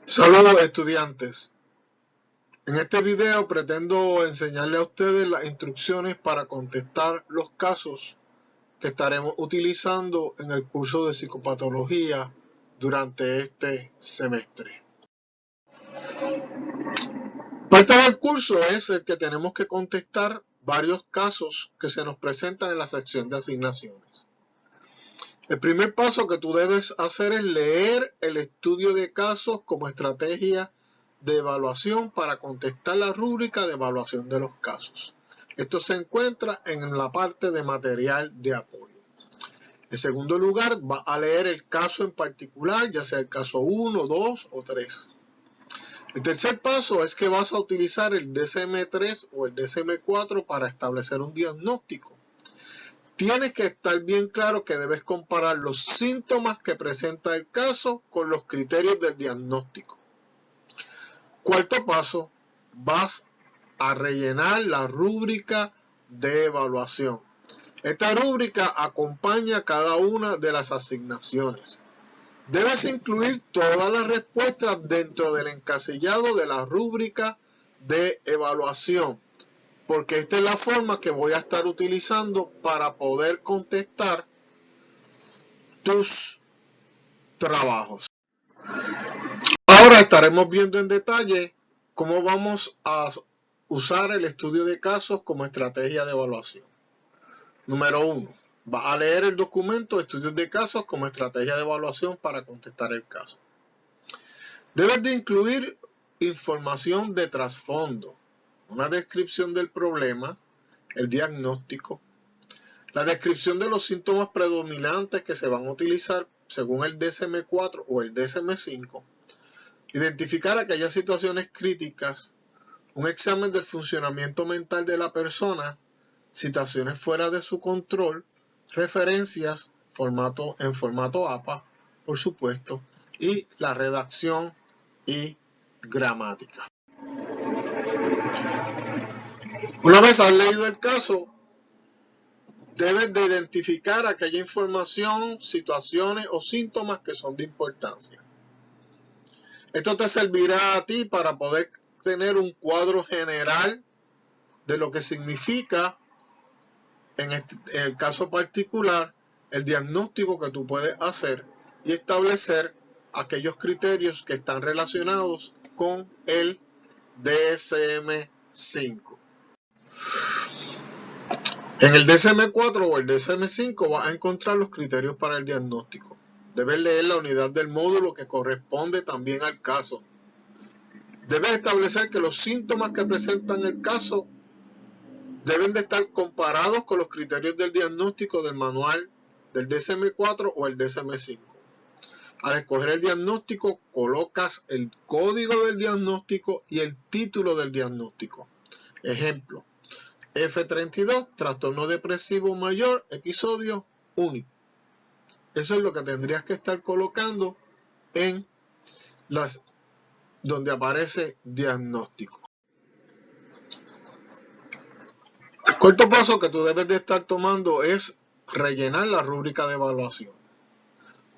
Saludos estudiantes. En este video pretendo enseñarle a ustedes las instrucciones para contestar los casos que estaremos utilizando en el curso de psicopatología durante este semestre. Parte del curso es el que tenemos que contestar varios casos que se nos presentan en la sección de asignaciones. El primer paso que tú debes hacer es leer el estudio de casos como estrategia de evaluación para contestar la rúbrica de evaluación de los casos. Esto se encuentra en la parte de material de apoyo. En segundo lugar, vas a leer el caso en particular, ya sea el caso 1, 2 o 3. El tercer paso es que vas a utilizar el DSM-3 o el DSM-4 para establecer un diagnóstico. Tienes que estar bien claro que debes comparar los síntomas que presenta el caso con los criterios del diagnóstico. Cuarto paso, vas a rellenar la rúbrica de evaluación. Esta rúbrica acompaña cada una de las asignaciones. Debes incluir todas las respuestas dentro del encasillado de la rúbrica de evaluación, porque esta es la forma que voy a estar utilizando para poder contestar tus trabajos. Ahora estaremos viendo en detalle cómo vamos a usar el estudio de casos como estrategia de evaluación. Número 1. Vas a leer el documento Estudios de casos como estrategia de evaluación para contestar el caso. Debes de incluir información de trasfondo, una descripción del problema, el diagnóstico, la descripción de los síntomas predominantes que se van a utilizar según el DSM-4 o el DSM-5, identificar aquellas situaciones críticas, un examen del funcionamiento mental de la persona, situaciones fuera de su control, referencias en formato APA, por supuesto, y la redacción y gramática. Una vez has leído el caso, debes de identificar aquella información, situaciones o síntomas que son de importancia. Esto te servirá a ti para poder tener un cuadro general de lo que significa, en el caso particular, el diagnóstico que tú puedes hacer y establecer aquellos criterios que están relacionados con el DSM-5. En el DSM-4 o el DSM-5 vas a encontrar los criterios para el diagnóstico. Debes leer la unidad del módulo que corresponde también al caso. Debes establecer que los síntomas que presentan el caso deben de estar comparados con los criterios del diagnóstico del manual del DSM-4 o el DSM-5. Al escoger el diagnóstico, colocas el código del diagnóstico y el título del diagnóstico. Ejemplo, F32, trastorno depresivo mayor, episodio único. Eso es lo que tendrías que estar colocando en donde aparece diagnóstico. El cuarto paso que tú debes de estar tomando es rellenar la rúbrica de evaluación.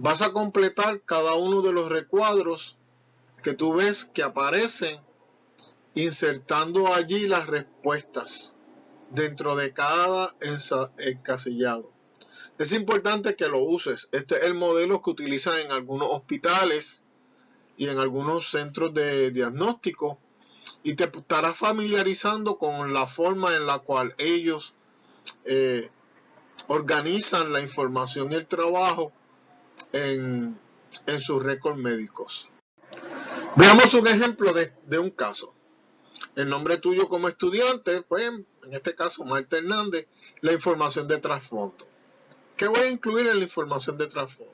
Vas a completar cada uno de los recuadros que tú ves que aparecen, insertando allí las respuestas dentro de cada encasillado. Es importante que lo uses. Este es el modelo que utilizan en algunos hospitales y en algunos centros de diagnóstico, y te estarás familiarizando con la forma en la cual ellos organizan la información y el trabajo en sus récords médicos. Veamos un ejemplo de un caso. El nombre tuyo como estudiante, pues en este caso Marta Hernández, la información de trasfondo. ¿Qué voy a incluir en la información de trasfondo?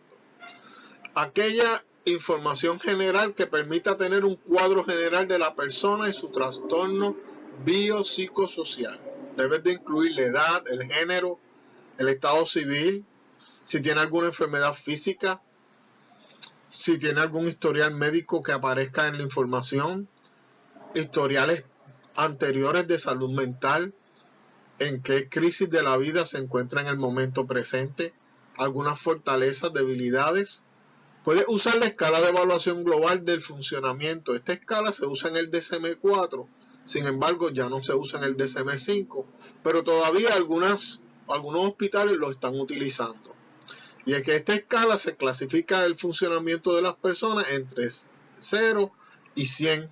Aquella información general que permita tener un cuadro general de la persona y su trastorno biopsicosocial. Debes de incluir la edad, el género, el estado civil, si tiene alguna enfermedad física, si tiene algún historial médico que aparezca en la información, historiales anteriores de salud mental, en qué crisis de la vida se encuentra en el momento presente, algunas fortalezas, debilidades, Puedes usar la escala de evaluación global del funcionamiento. Esta escala se usa en el DSM-4, sin embargo ya no se usa en el DSM-5, pero todavía algunos hospitales lo están utilizando. Y es que esta escala se clasifica el funcionamiento de las personas entre 0 y 100.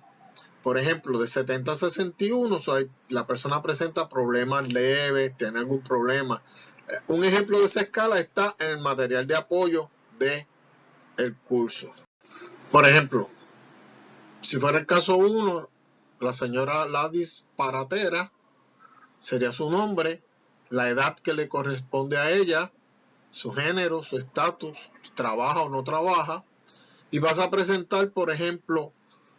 Por ejemplo, de 70 a 61, la persona presenta problemas leves, tiene algún problema. Un ejemplo de esa escala está en el material de apoyo del curso. Por ejemplo, si fuera el caso 1, la señora la disparatera sería su nombre, la edad que le corresponde a ella, su género, su estatus, trabaja o no trabaja, y vas a presentar, por ejemplo,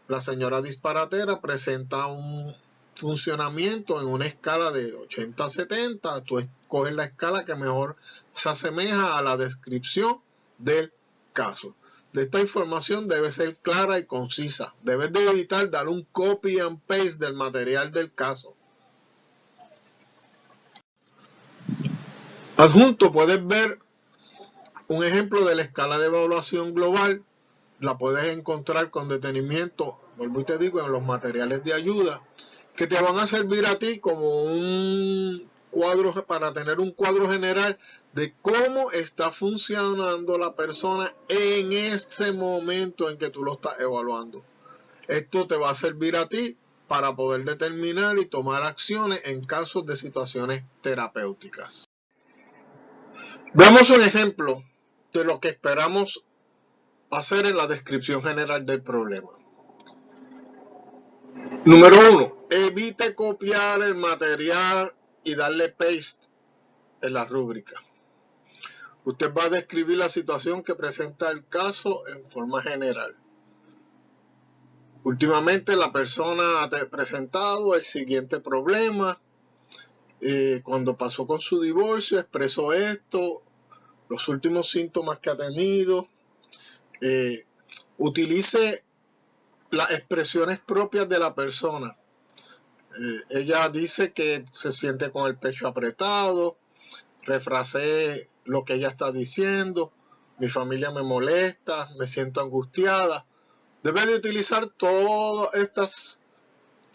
la señora disparatera presenta un funcionamiento en una escala de 80 a 70, tú escoges la escala que mejor se asemeja a la descripción del caso. De esta información debe ser clara y concisa. Debes de evitar dar un copy and paste del material del caso. Adjunto puedes ver un ejemplo de la escala de evaluación global. La puedes encontrar con detenimiento, vuelvo y te digo, en los materiales de ayuda, que te van a servir a ti como un cuadro, para tener un cuadro general de cómo está funcionando la persona en ese momento en que tú lo estás evaluando. Esto te va a servir a ti para poder determinar y tomar acciones en casos de situaciones terapéuticas. Veamos un ejemplo de lo que esperamos hacer en la descripción general del problema. Número 1. Evite copiar el material y darle paste en la rúbrica. Usted va a describir la situación que presenta el caso en forma general. Últimamente la persona ha presentado el siguiente problema. Cuando pasó con su divorcio expresó esto, los últimos síntomas que ha tenido. Utilice las expresiones propias de la persona. Ella dice que se siente con el pecho apretado, refrasé lo que ella está diciendo, mi familia me molesta, me siento angustiada. Debe de utilizar todas estas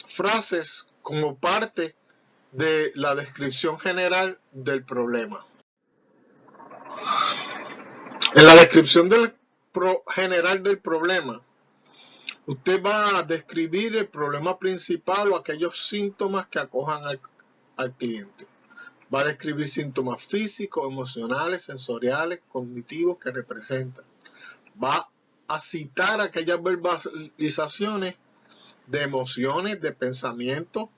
frases como parte de la descripción general del problema. En la descripción general del problema, usted va a describir el problema principal o aquellos síntomas que acojan al cliente. Va a describir síntomas físicos, emocionales, sensoriales, cognitivos que representan. Va a citar aquellas verbalizaciones de emociones, de pensamientos,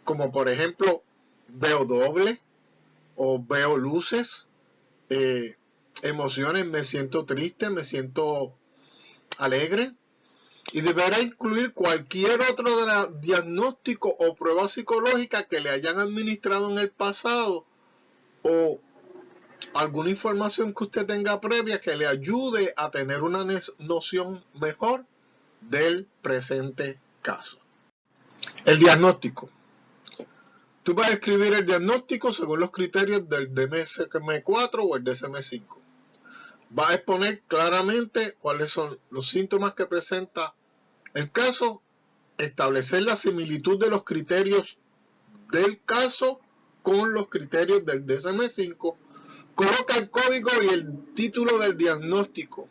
como por ejemplo, veo doble o veo luces. Emociones, me siento triste, me siento alegre. Y deberá incluir cualquier otro diagnóstico o prueba psicológica que le hayan administrado en el pasado o alguna información que usted tenga previa que le ayude a tener una noción mejor del presente caso. El diagnóstico. Tú vas a escribir el diagnóstico según los criterios del DSM-4 o el DSM-5. Va a exponer claramente cuáles son los síntomas que presenta el caso, establecer la similitud de los criterios del caso con los criterios del DSM-5, coloca el código y el título del diagnóstico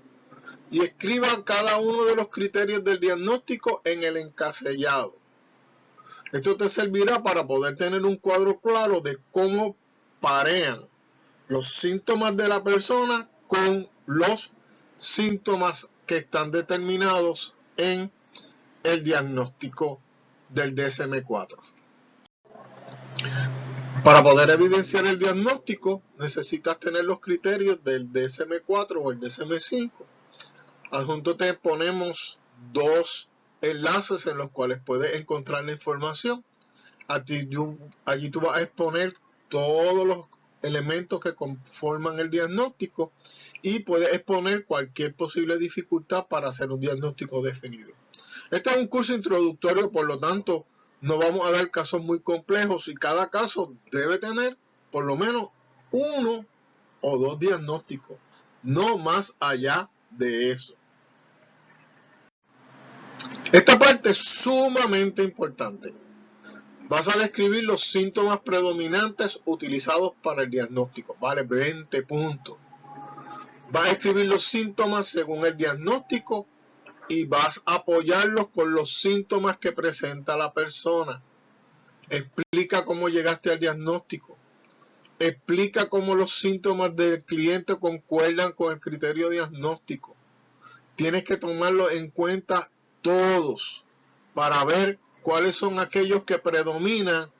y escriba cada uno de los criterios del diagnóstico en el encasillado. Esto te servirá para poder tener un cuadro claro de cómo parean los síntomas de la persona con los síntomas que están determinados en el diagnóstico del DSM-4. Para poder evidenciar el diagnóstico, necesitas tener los criterios del DSM-4 o el DSM-5. Adjunto te ponemos dos enlaces en los cuales puedes encontrar la información. Allí tú vas a exponer todos los elementos que conforman el diagnóstico y puedes exponer cualquier posible dificultad para hacer un diagnóstico definido. Este es un curso introductorio, por lo tanto, no vamos a dar casos muy complejos y cada caso debe tener por lo menos 1 o 2 diagnósticos, no más allá de eso. Esta parte es sumamente importante. Vas a describir los síntomas predominantes utilizados para el diagnóstico. Vale, 20 puntos. Vas a escribir los síntomas según el diagnóstico y vas a apoyarlos con los síntomas que presenta la persona. Explica cómo llegaste al diagnóstico. Explica cómo los síntomas del cliente concuerdan con el criterio diagnóstico. Tienes que tomarlo en cuenta todos para ver cuáles son aquellos que predominan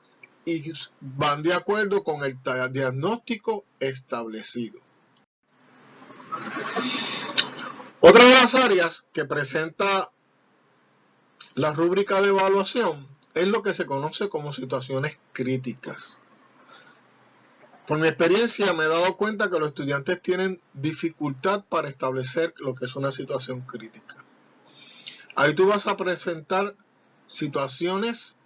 y van de acuerdo con el diagnóstico establecido. Otra de las áreas que presenta la rúbrica de evaluación es lo que se conoce como situaciones críticas. Por mi experiencia me he dado cuenta que los estudiantes tienen dificultad para establecer lo que es una situación crítica. Ahí tú vas a presentar situaciones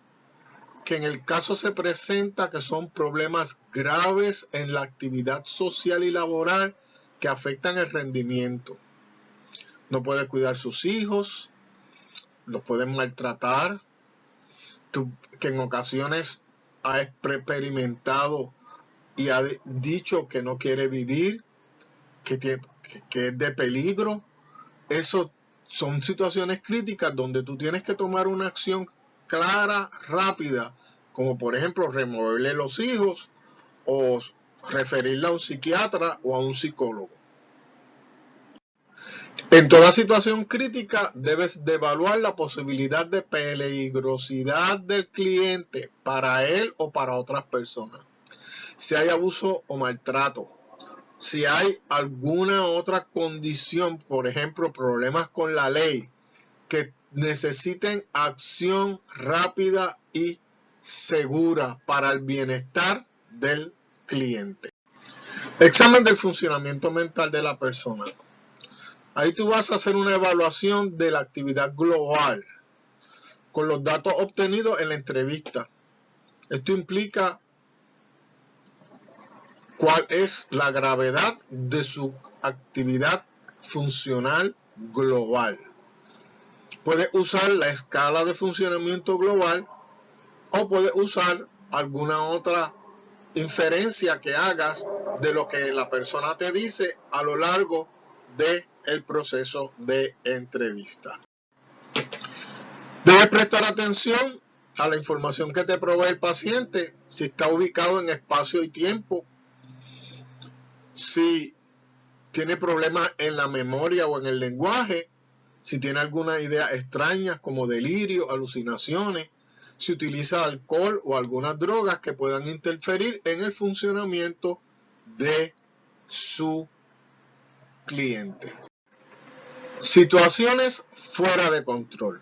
que en el caso se presenta que son problemas graves en la actividad social y laboral que afectan el rendimiento. No puede cuidar sus hijos, los pueden maltratar, que en ocasiones ha experimentado y ha dicho que no quiere vivir, que es de peligro. Eso son situaciones críticas donde tú tienes que tomar una acción clara, rápida, como por ejemplo removerle los hijos o referirla a un psiquiatra o a un psicólogo. En toda situación crítica debes de evaluar la posibilidad de peligrosidad del cliente para él o para otras personas. Si hay abuso o maltrato, si hay alguna otra condición, por ejemplo, problemas con la ley, que necesiten acción rápida y segura para el bienestar del cliente. Examen del funcionamiento mental de la persona. Ahí tú vas a hacer una evaluación de la actividad global con los datos obtenidos en la entrevista. Esto implica cuál es la gravedad de su actividad funcional global. Puedes usar la escala de funcionamiento global o puedes usar alguna otra inferencia que hagas de lo que la persona te dice a lo largo del proceso de entrevista. Debes prestar atención a la información que te provee el paciente, si está ubicado en espacio y tiempo, si tiene problemas en la memoria o en el lenguaje, si tiene alguna idea extraña como delirio, alucinaciones, si utiliza alcohol o algunas drogas que puedan interferir en el funcionamiento de su cliente. Situaciones fuera de control.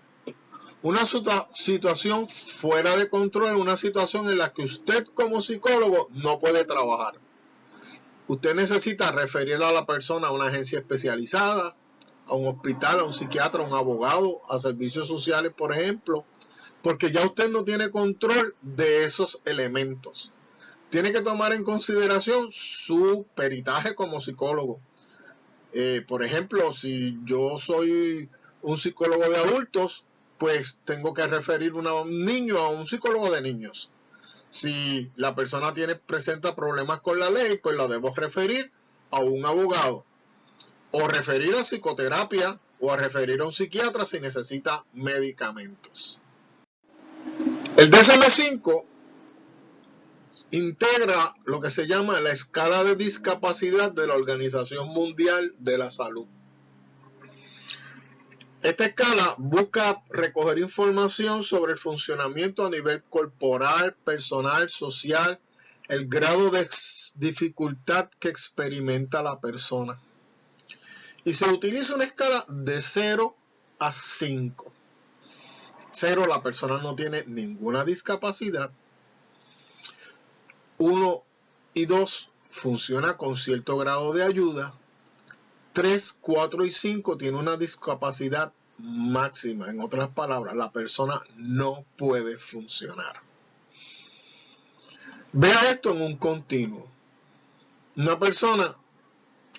Una situación fuera de control es una situación en la que usted como psicólogo no puede trabajar. Usted necesita referir a la persona a una agencia especializada, a un hospital, a un psiquiatra, a un abogado, a servicios sociales, por ejemplo, porque ya usted no tiene control de esos elementos. Tiene que tomar en consideración su peritaje como psicólogo. Por ejemplo, si yo soy un psicólogo de adultos, pues tengo que referir a un niño a un psicólogo de niños. Si la persona presenta problemas con la ley, pues la debo referir a un abogado, o referir a psicoterapia, o a referir a un psiquiatra si necesita medicamentos. El DSM-5 integra lo que se llama la escala de discapacidad de la Organización Mundial de la Salud. Esta escala busca recoger información sobre el funcionamiento a nivel corporal, personal, social, el grado de dificultad que experimenta la persona. Y se utiliza una escala de 0 a 5. 0, la persona no tiene ninguna discapacidad. 1 y 2 funciona con cierto grado de ayuda. 3, 4 y 5 tiene una discapacidad máxima. En otras palabras, la persona no puede funcionar. Vea esto en un continuo. Una persona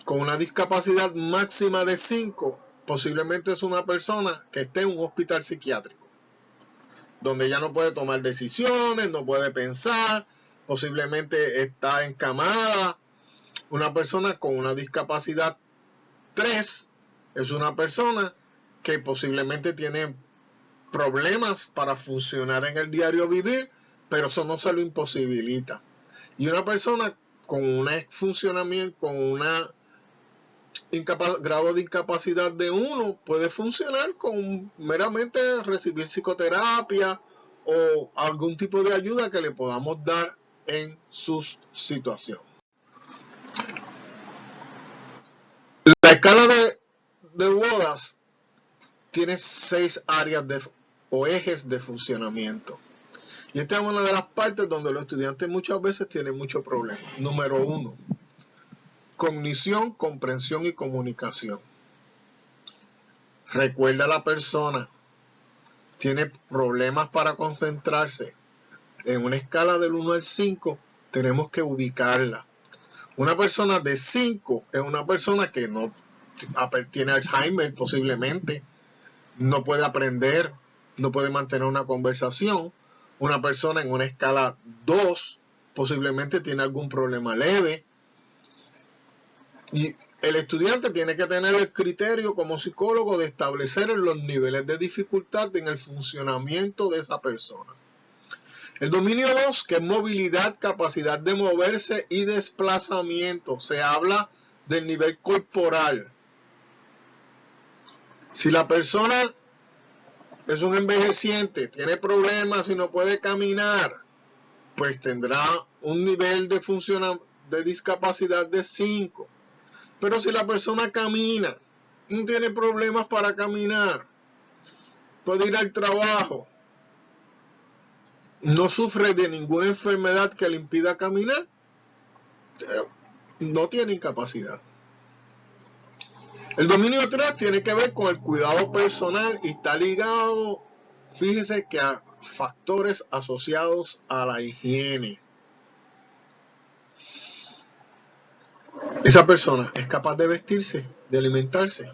con una discapacidad máxima de 5, posiblemente es una persona que esté en un hospital psiquiátrico, donde ya no puede tomar decisiones, no puede pensar, posiblemente está encamada. Una persona con una discapacidad 3 es una persona que posiblemente tiene problemas para funcionar en el diario vivir, pero eso no se lo imposibilita. Y una persona con un funcionamiento, con una grado de incapacidad de 1 puede funcionar con meramente recibir psicoterapia o algún tipo de ayuda que le podamos dar en su situación. La escala de Wallace tiene 6 áreas o ejes de funcionamiento. Y esta es una de las partes donde los estudiantes muchas veces tienen mucho problema. Número 1, cognición, comprensión y comunicación. Recuerda, la persona tiene problemas para concentrarse. En una escala del 1 al 5 tenemos que ubicarla. Una persona de 5 es una persona que no tiene Alzheimer posiblemente, no puede aprender, no puede mantener una conversación. Una persona en una escala 2 posiblemente tiene algún problema leve. Y el estudiante tiene que tener el criterio como psicólogo de establecer los niveles de dificultad en el funcionamiento de esa persona. El dominio 2, que es movilidad, capacidad de moverse y desplazamiento. Se habla del nivel corporal. Si la persona es un envejeciente, tiene problemas y no puede caminar, pues tendrá un nivel de discapacidad de 5. Pero si la persona camina, no tiene problemas para caminar, puede ir al trabajo, no sufre de ninguna enfermedad que le impida caminar, no tiene incapacidad. El dominio 3 tiene que ver con el cuidado personal y está ligado, fíjese, que a factores asociados a la higiene. Esa persona es capaz de vestirse, de alimentarse.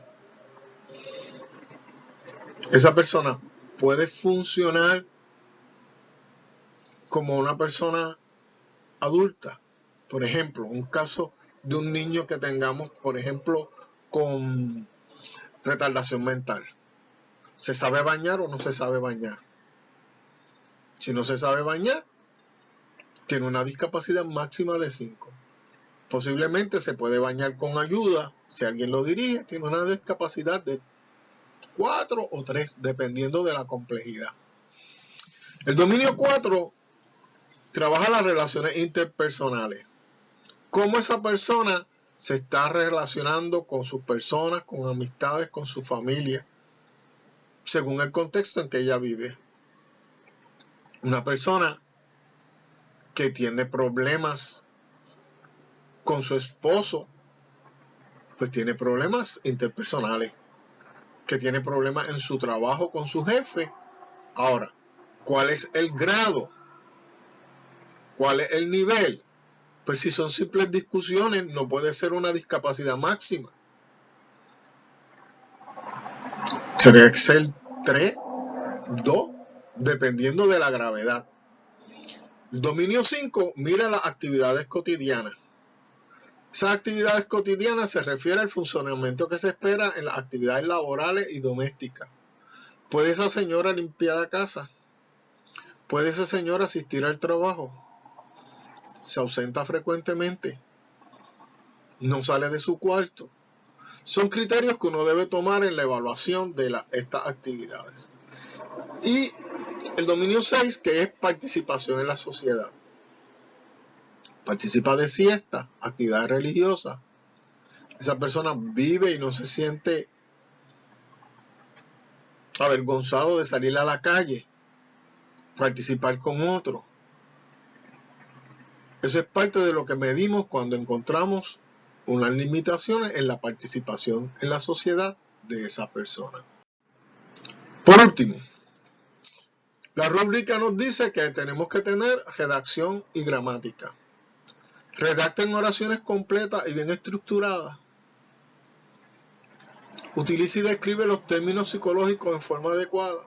Esa persona puede funcionar como una persona adulta. Por ejemplo, un caso de un niño que tengamos, por ejemplo, con retardación mental. ¿Se sabe bañar o no se sabe bañar? Si no se sabe bañar, tiene una discapacidad máxima de 5. Posiblemente se puede bañar con ayuda, si alguien lo dirige, tiene una discapacidad de 4 o 3, dependiendo de la complejidad. El dominio 4 trabaja las relaciones interpersonales. Cómo esa persona se está relacionando con sus personas, con amistades, con su familia, según el contexto en que ella vive. Una persona que tiene problemas con su esposo, pues tiene problemas interpersonales. Que tiene problemas en su trabajo con su jefe. Ahora, ¿cuál es el grado? ¿Cuál es el nivel? Pues si son simples discusiones, no puede ser una discapacidad máxima. Sería que ser 3, 2, dependiendo de la gravedad. El dominio 5 mira las actividades cotidianas. Esas actividades cotidianas se refieren al funcionamiento que se espera en las actividades laborales y domésticas. ¿Puede esa señora limpiar la casa? ¿Puede esa señora asistir al trabajo? ¿Se ausenta frecuentemente? ¿No sale de su cuarto? Son criterios que uno debe tomar en la evaluación de estas actividades. Y el dominio 6, que es participación en la sociedad. Participa de siestas, actividades religiosas. Esa persona vive y no se siente avergonzado de salir a la calle, participar con otros. Eso es parte de lo que medimos cuando encontramos unas limitaciones en la participación en la sociedad de esa persona. Por último, la rúbrica nos dice que tenemos que tener redacción y gramática. Redacten oraciones completas y bien estructuradas. Utiliza y describe los términos psicológicos en forma adecuada.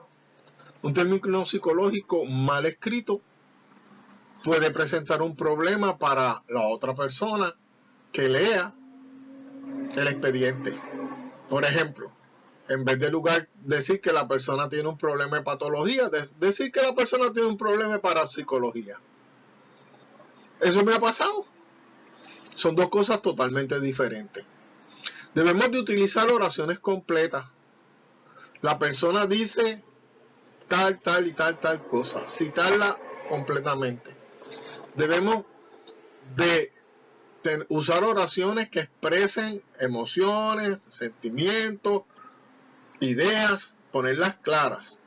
Un término psicológico mal escrito puede presentar un problema para la otra persona que lea el expediente. Por ejemplo, en vez de decir que la persona tiene un problema de patología, decir que la persona tiene un problema de parapsicología. Eso me ha pasado. Son dos cosas totalmente diferentes. Debemos de utilizar oraciones completas. La persona dice tal y tal cosa. Citarla completamente. Debemos de usar oraciones que expresen emociones, sentimientos, ideas, ponerlas claras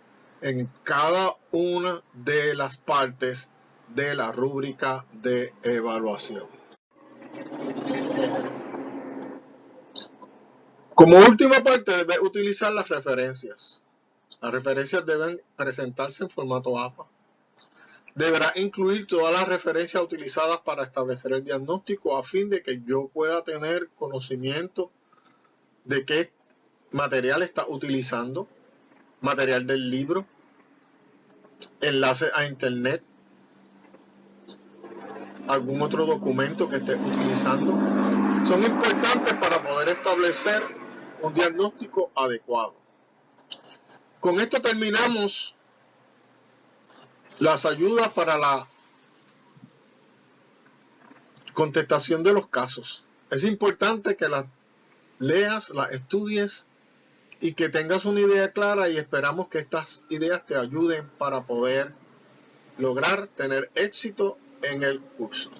en cada una de las partes de la rúbrica de evaluación. Como última parte, debes utilizar las referencias. Las referencias deben presentarse en formato APA. Deberá incluir todas las referencias utilizadas para establecer el diagnóstico a fin de que yo pueda tener conocimiento de qué material está utilizando, material del libro, enlace a internet, algún otro documento que esté utilizando. Son importantes para poder establecer un diagnóstico adecuado. Con esto terminamos las ayudas para la contestación de los casos. Es importante que las leas, las estudies y que tengas una idea clara, y esperamos que estas ideas te ayuden para poder lograr tener éxito en el curso.